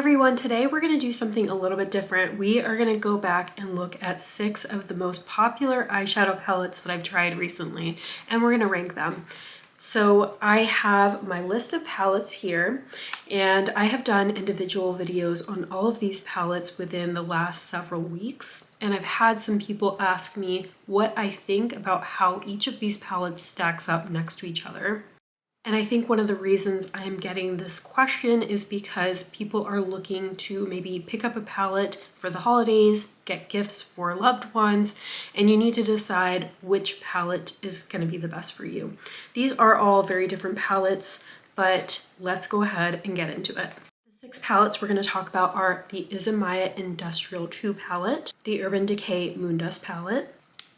everyone, today we're going to do something a little bit different. We are going to go back and look at 6 of the most popular eyeshadow palettes that I've tried recently, and we're going to rank them. So I have my list of palettes here, and I have done individual videos on all of these palettes within the last several weeks, and I've had some people ask me what I think about how each of these palettes stacks up next to each other. And I think one of the reasons I'm getting this question is because people are looking to maybe pick up a palette for the holidays, get gifts for loved ones, and you need to decide which palette is going to be the best for you. These are all very different palettes, but let's go ahead and get into it. The 6 palettes we're going to talk about are the Ismaya Industrial 2 palette, the Urban Decay Moondust palette,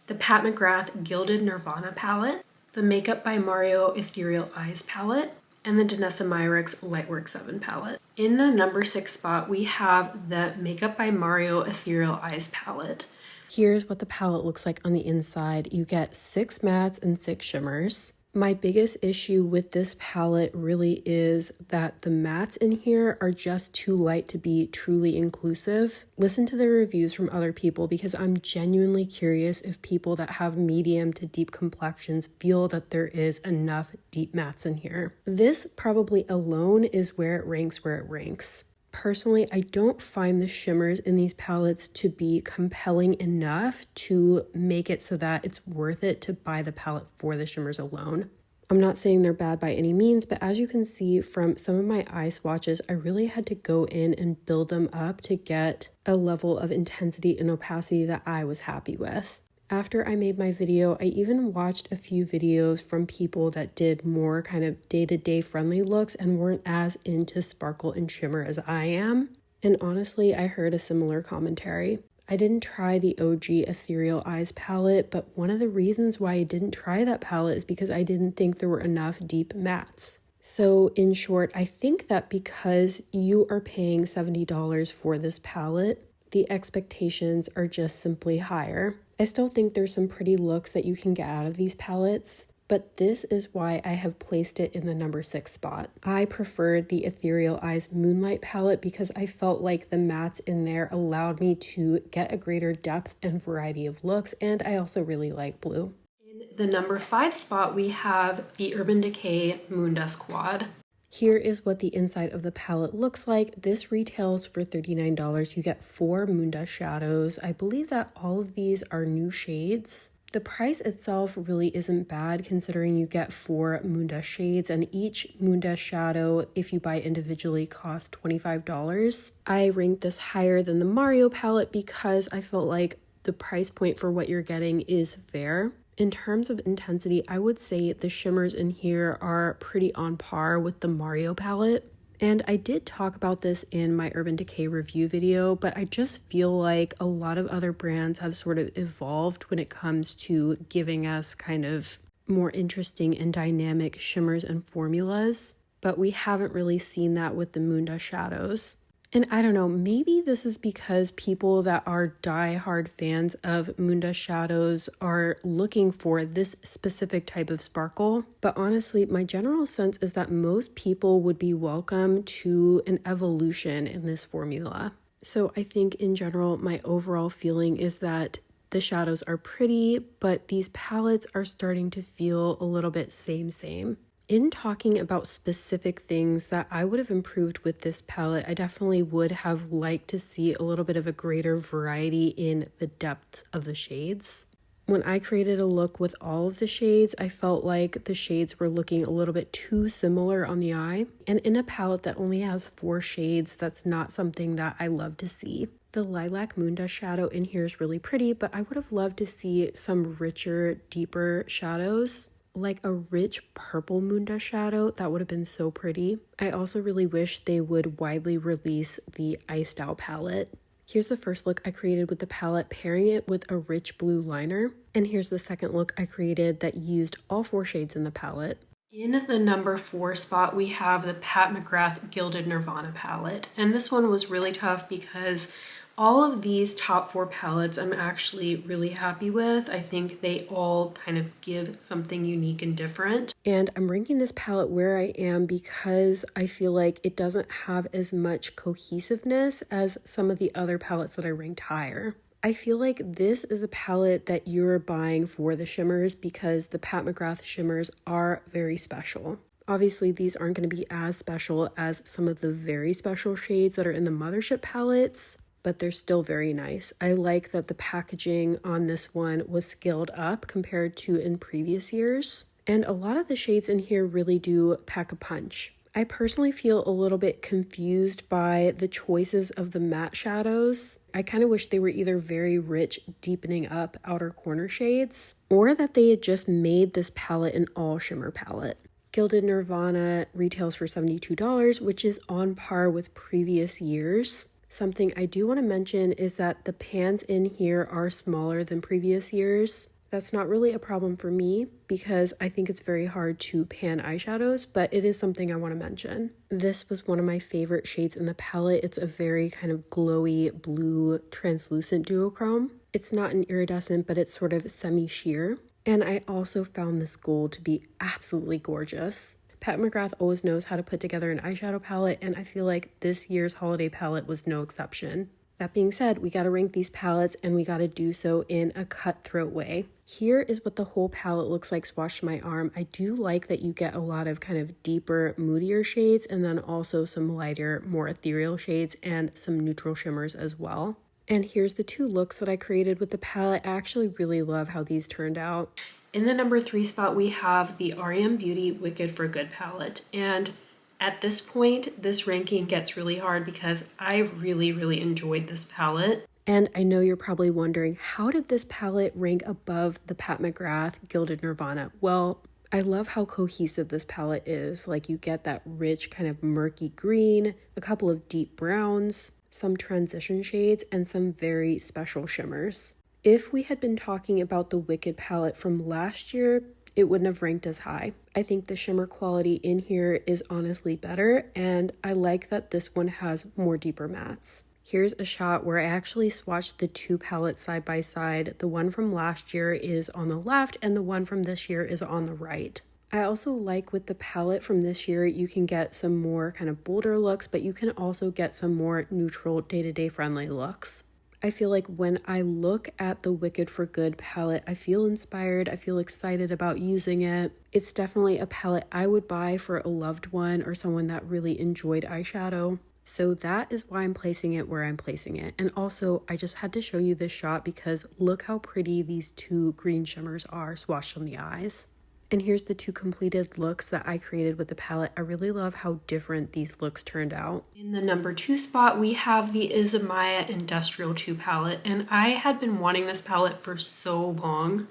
the McGrath Gilded Nirvana palette, the Makeup by Mario Ethereal Eyes palette, and the Danessa Myricks Lightworks VII palette. In the number 6 spot, we have the Makeup by Mario Ethereal Eyes palette. Here's what the palette looks like on the inside. You get 6 mattes and 6 shimmers. My biggest issue with this palette really is that the mattes in here are just too light to be truly inclusive. Listen to the reviews from other people because I'm genuinely curious if people that have medium to deep complexions feel that there is enough deep mattes in here. This probably alone is where it ranks. Personally, I don't find the shimmers in these palettes to be compelling enough to make it so that it's worth it to buy the palette for the shimmers alone. I'm not saying they're bad by any means, but as you can see from some of my eye swatches, I really had to go in and build them up to get a level of intensity and opacity that I was happy with. After I made my video, I even watched a few videos from people that did more kind of day-to-day friendly looks and weren't as into sparkle and shimmer as I am. And honestly, I heard a similar commentary. I didn't try the OG Ethereal Eyes palette, but one of the reasons why I didn't try that palette is because I didn't think there were enough deep mattes. So in short, I think that because you are paying $70 for this palette, the expectations are just simply higher. I still think there's some pretty looks that you can get out of these palettes, but this is why I have placed it in the number 6 spot. I preferred the Ethereal Eyes Moonlight palette because I felt like the mattes in there allowed me to get a greater depth and variety of looks, and I also really like blue. In the number 5 spot, we have the Urban Decay Moondust Quad. Here is what the inside of the palette looks like. This retails for $39. You get 4 Moondust shadows. I believe that all of these are new shades. The price itself really isn't bad considering you get 4 Moondust shades, and each Moondust shadow, if you buy individually, costs $25. I ranked this higher than the Mario palette because I felt like the price point for what you're getting is fair. In terms of intensity, I would say the shimmers in here are pretty on par with the Mario palette. And I did talk about this in my Urban Decay review video, but I just feel like a lot of other brands have sort of evolved when it comes to giving us kind of more interesting and dynamic shimmers and formulas. But we haven't really seen that with the Moondust shadows. And I don't know, maybe this is because people that are die-hard fans of Moondust shadows are looking for this specific type of sparkle. But honestly, my general sense is that most people would be welcome to an evolution in this formula. So I think in general, my overall feeling is that the shadows are pretty, but these palettes are starting to feel a little bit same. In talking about specific things that I would have improved with this palette, I definitely would have liked to see a little bit of a greater variety in the depth of the shades. When I created a look with all of the shades, I felt like the shades were looking a little bit too similar on the eye. And in a palette that only has 4 shades, that's not something that I love to see. The Lilac Moondust shadow in here is really pretty, but I would have loved to see some richer, deeper shadows. Like a rich purple Moondust shadow, that would have been so pretty. I also really wish they would widely release the Iced Out palette. Here's the first look I created with the palette, pairing it with a rich blue liner. And here's the second look I created that used all 4 shades in the palette. In the number 4 spot, we have the McGrath Gilded Nirvana palette. And this one was really tough because All of these top 4 palettes I'm actually really happy with. I think they all kind of give something unique and different. And I'm ranking this palette where I am because I feel like it doesn't have as much cohesiveness as some of the other palettes that I ranked higher. I feel like this is a palette that you're buying for the shimmers because the Pat McGrath shimmers are very special. Obviously, these aren't going to be as special as some of the very special shades that are in the Mothership palettes, but they're still very nice. I like that the packaging on this one was scaled up compared to in previous years. And a lot of the shades in here really do pack a punch. I personally feel a little bit confused by the choices of the matte shadows. I kind of wish they were either very rich, deepening up outer corner shades, or that they had just made this palette an all shimmer palette. Gilded Nirvana retails for $72, which is on par with previous years. Something I do want to mention is that the pans in here are smaller than previous years. That's not really a problem for me because I think it's very hard to pan eyeshadows, but it is something I want to mention. This was one of my favorite shades in the palette. It's a very kind of glowy blue translucent duochrome. It's not an iridescent, but it's sort of semi-sheer. And I also found this gold to be absolutely gorgeous. Pat McGrath always knows how to put together an eyeshadow palette, and I feel like this year's holiday palette was no exception. That being said, we got to rank these palettes and we got to do so in a cutthroat way. Here is what the whole palette looks like swatched to my arm. I do like that you get a lot of kind of deeper, moodier shades and then also some lighter, more ethereal shades and some neutral shimmers as well. And here's the 2 looks that I created with the palette. I actually really love how these turned out. In the number 3 spot, we have the r.e.m. Beauty Wicked for Good palette. And at this point, this ranking gets really hard because I really enjoyed this palette. And I know you're probably wondering, how did this palette rank above the Pat McGrath Gilded Nirvana? Well, I love how cohesive this palette is. Like, you get that rich kind of murky green, a couple of deep browns, some transition shades, and some very special shimmers. If we had been talking about the Wicked palette from last year, it wouldn't have ranked as high. I think the shimmer quality in here is honestly better, and I like that this one has more deeper mattes. Here's a shot where I actually swatched the 2 palettes side by side. The one from last year is on the left, and the one from this year is on the right. I also like with the palette from this year, you can get some more kind of bolder looks, but you can also get some more neutral, day-to-day friendly looks. I feel like when I look at the Wicked for Good palette, I feel inspired, I feel excited about using it. It's definitely a palette I would buy for a loved one or someone that really enjoyed eyeshadow. So that is why I'm placing it where I'm placing it. And also, I just had to show you this shot because look how pretty these 2 green shimmers are swatched on the eyes. And here's the 2 completed looks that I created with the palette. I really love how different these looks turned out. In the number 2 spot, we have the Ismaya Industrial 2 palette. And I had been wanting this palette for so long.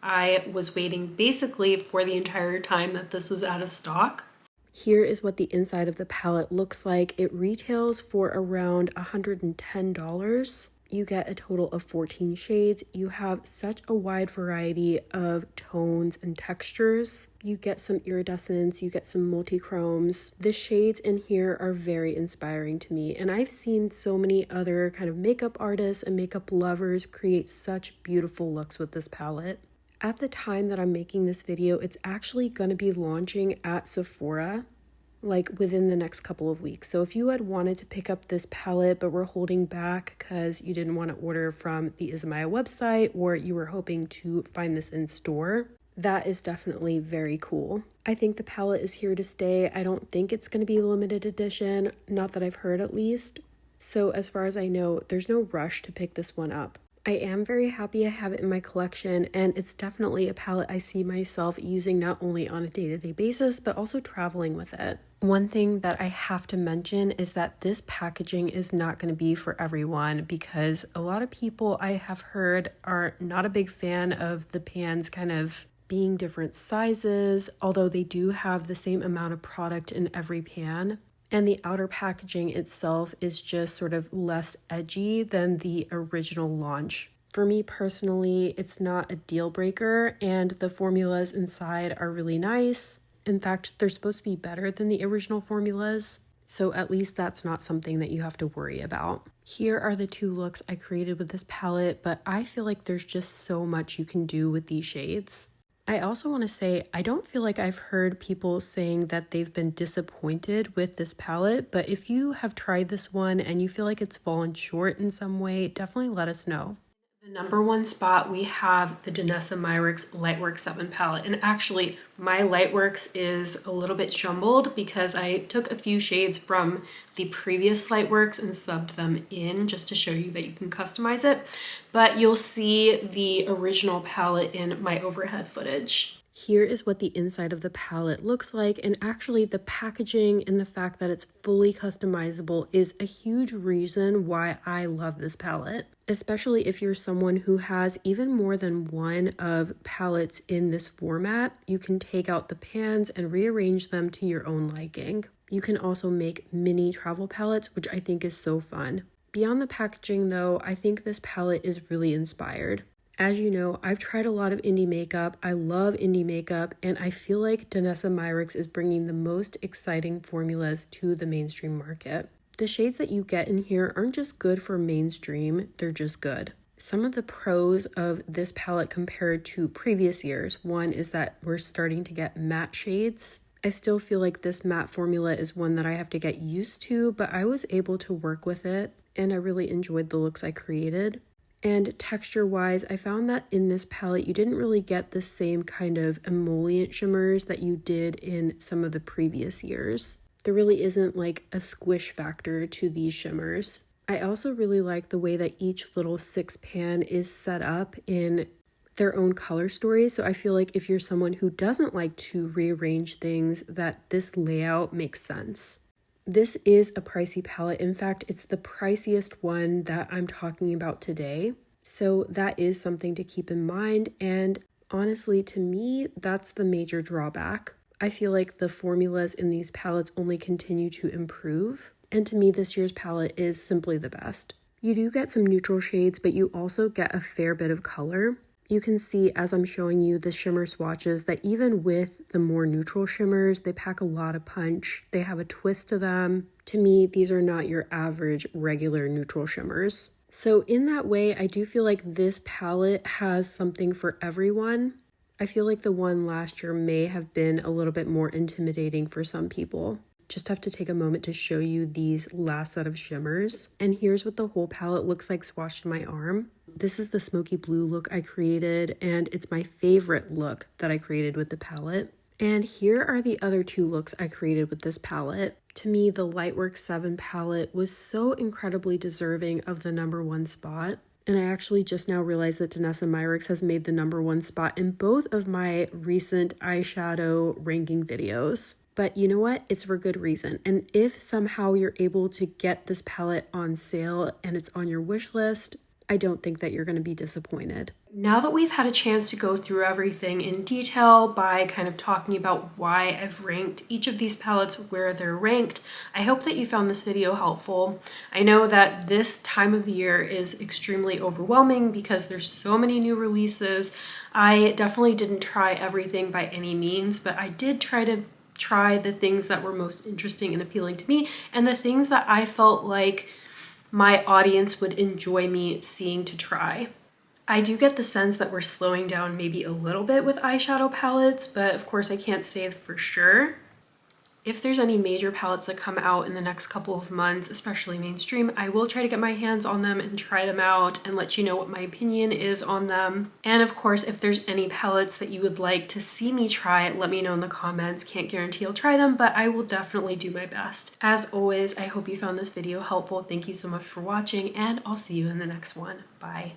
I was waiting basically for the entire time that this was out of stock. Here is what the inside of the palette looks like. It retails for around $110. You get a total of 14 shades. You have such a wide variety of tones and textures. You get some iridescence, you get some multi-chromes. The shades in here are very inspiring to me, and I've seen so many other kind of makeup artists and makeup lovers create such beautiful looks with this palette. At the time that I'm making this video, it's actually going to be launching at Sephora like within the next couple of weeks. So if you had wanted to pick up this palette but were holding back because you didn't want to order from the Ismaya website or you were hoping to find this in store, that is definitely very cool. I think the palette is here to stay. I don't think it's going to be a limited edition, not that I've heard at least. So as far as I know, there's no rush to pick this one up. I am very happy I have it in my collection, and it's definitely a palette I see myself using not only on a day-to-day basis, but also traveling with it. One thing that I have to mention is that this packaging is not going to be for everyone because a lot of people I have heard are not a big fan of the pans kind of being different sizes, although they do have the same amount of product in every pan. And the outer packaging itself is just sort of less edgy than the original launch. For me personally, it's not a deal breaker, and the formulas inside are really nice. In fact, they're supposed to be better than the original formulas. So at least that's not something that you have to worry about. Here are the two looks I created with this palette, but I feel like there's just so much you can do with these shades. I also want to say, I don't feel like I've heard people saying that they've been disappointed with this palette, but if you have tried this one and you feel like it's fallen short in some way, definitely let us know. The number one spot, we have the Danessa Myricks Lightwork VII palette. And actually, my Lightworks is a little bit jumbled because I took a few shades from the previous Lightworks and subbed them in just to show you that you can customize it. But you'll see the original palette in my overhead footage. Here is what the inside of the palette looks like, and actually the packaging and the fact that it's fully customizable is a huge reason why I love this palette, especially if you're someone who has even more than one of palettes in this format. You can take out the pans and rearrange them to your own liking. You can also make mini travel palettes, which I think is so fun. Beyond the packaging though, I think this palette is really inspired. As you know, I've tried a lot of indie makeup. I love indie makeup, and I feel like Danessa Myricks is bringing the most exciting formulas to the mainstream market. The shades that you get in here aren't just good for mainstream, they're just good. Some of the pros of this palette compared to previous years, one is that we're starting to get matte shades. I still feel like this matte formula is one that I have to get used to, but I was able to work with it, and I really enjoyed the looks I created. And texture-wise, I found that in this palette, you didn't really get the same kind of emollient shimmers that you did in some of the previous years. There really isn't like a squish factor to these shimmers. I also really like the way that each little 6 pan is set up in their own color story. So I feel like if you're someone who doesn't like to rearrange things, that this layout makes sense. This is a pricey palette. In fact, it's the priciest one that I'm talking about today. So that is something to keep in mind. And honestly, to me, that's the major drawback. I feel like the formulas in these palettes only continue to improve. And to me, this year's palette is simply the best. You do get some neutral shades, but you also get a fair bit of color. You can see as I'm showing you the shimmer swatches that even with the more neutral shimmers, they pack a lot of punch. They have a twist to them. To me, these are not your average regular neutral shimmers. So in that way, I do feel like this palette has something for everyone. I feel like the one last year may have been a little bit more intimidating for some people. Just have to take a moment to show you these last set of shimmers. And here's what the whole palette looks like swatched to my arm. This is the smoky blue look I created, and it's my favorite look that I created with the palette. And here are the other two looks I created with this palette. To me, the Lightwork VII palette was so incredibly deserving of the number one spot. And I actually just now realized that Danessa Myricks has made the number one spot in both of my recent eyeshadow ranking videos. But you know what? It's for good reason. And if somehow you're able to get this palette on sale and it's on your wish list, I don't think that you're going to be disappointed. Now that we've had a chance to go through everything in detail by kind of talking about why I've ranked each of these palettes where they're ranked, I hope that you found this video helpful. I know that this time of the year is extremely overwhelming because there's so many new releases. I definitely didn't try everything by any means, but I did try the things that were most interesting and appealing to me and the things that I felt like my audience would enjoy me seeing to try. I do get the sense that we're slowing down maybe a little bit with eyeshadow palettes, but of course I can't say for sure. If there's any major palettes that come out in the next couple of months, especially mainstream, I will try to get my hands on them and try them out and let you know what my opinion is on them. And of course, if there's any palettes that you would like to see me try, let me know in the comments. Can't guarantee I'll try them, but I will definitely do my best. As always, I hope you found this video helpful. Thank you so much for watching, and I'll see you in the next one. Bye.